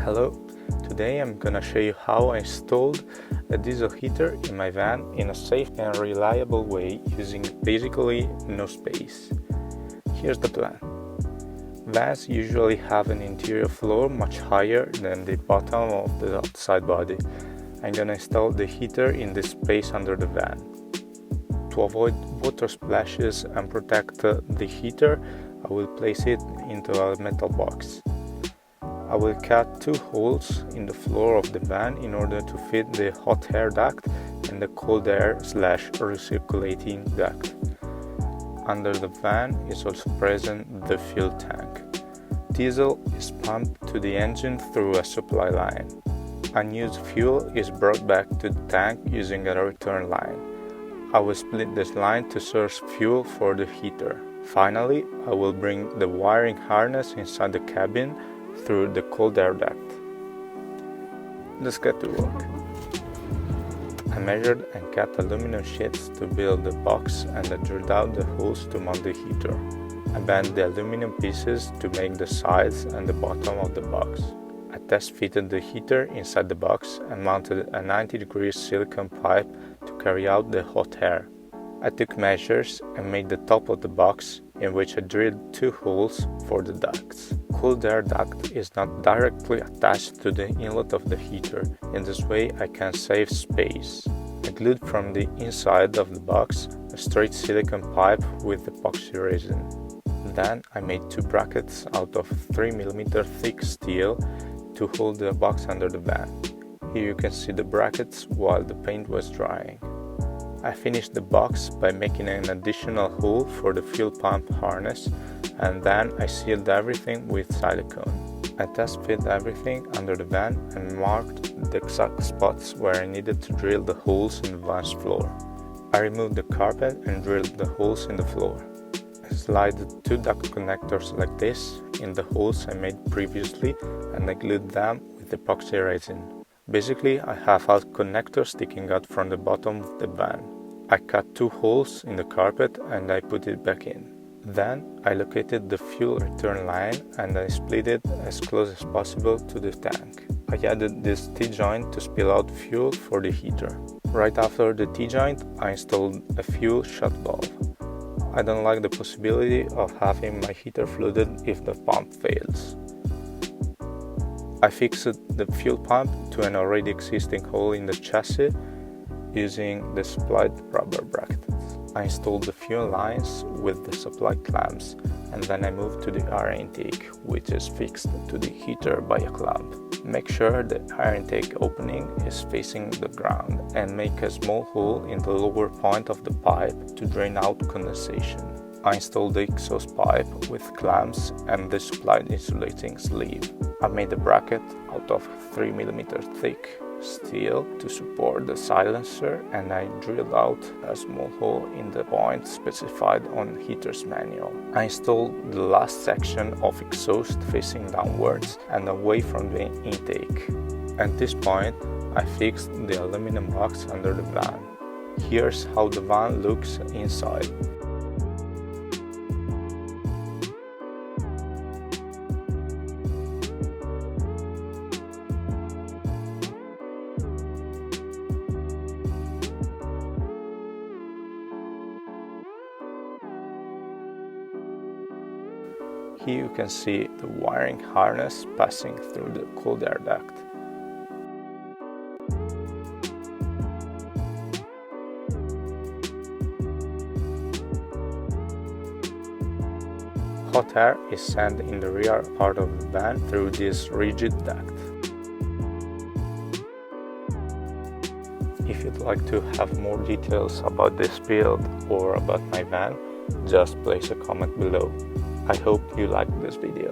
Hello, today I'm gonna show you how I installed a diesel heater in my van in a safe and reliable way using basically no space. Here's the plan. Vans usually have an interior floor much higher than the bottom of the outside body. I'm gonna install the heater in this space under the van. To avoid water splashes and protect the heater, I will place it into a metal box. I will cut 2 holes in the floor of the van in order to fit the hot air duct and the cold air / recirculating duct. Under the van is also present the fuel tank. Diesel is pumped to the engine through a supply line. Unused fuel is brought back to the tank using a return line. I will split this line to source fuel for the heater. Finally, I will bring the wiring harness inside the cabin through the cold air duct. Let's get to work. I measured and cut aluminum sheets to build the box and I drilled out the holes to mount the heater. I bent the aluminum pieces to make the sides and the bottom of the box. I test fitted the heater inside the box and mounted a 90-degree silicone pipe to carry out the hot air. I took measures and made the top of the box, in which I drilled 2 holes for the ducts. Cold air duct is not directly attached to the inlet of the heater. In this way I can save space. I glued from the inside of the box a straight silicone pipe with epoxy resin. Then I made 2 brackets out of 3 mm thick steel to hold the box under the van. Here you can see the brackets while the paint was drying. I finished the box by making an additional hole for the fuel pump harness, and then I sealed everything with silicone. I test fit everything under the van and marked the exact spots where I needed to drill the holes in the van's floor. I removed the carpet and drilled the holes in the floor. I slid 2 duct connectors like this in the holes I made previously and I glued them with epoxy resin. Basically, I have a connector sticking out from the bottom of the van. I cut 2 holes in the carpet and I put it back in. Then I located the fuel return line and I split it as close as possible to the tank. I added this T-joint to spill out fuel for the heater. Right after the T-joint, I installed a fuel shut valve. I don't like the possibility of having my heater flooded if the pump fails. I fixed the fuel pump to an already existing hole in the chassis using the supplied rubber brackets. I installed the fuel lines with the supplied clamps and then I moved to the air intake, which is fixed to the heater by a clamp. Make sure the air intake opening is facing the ground and make a small hole in the lower point of the pipe to drain out condensation. I installed the exhaust pipe with clamps and the supplied insulating sleeve. I made a bracket out of 3 mm thick steel to support the silencer and I drilled out a small hole in the point specified on heater's manual. I installed the last section of exhaust facing downwards and away from the intake. At this point, I fixed the aluminum box under the van. Here's how the van looks inside. Here you can see the wiring harness passing through the cold air duct. Hot air is sent in the rear part of the van through this rigid duct. If you'd like to have more details about this build or about my van, just place a comment below. I hope you liked this video.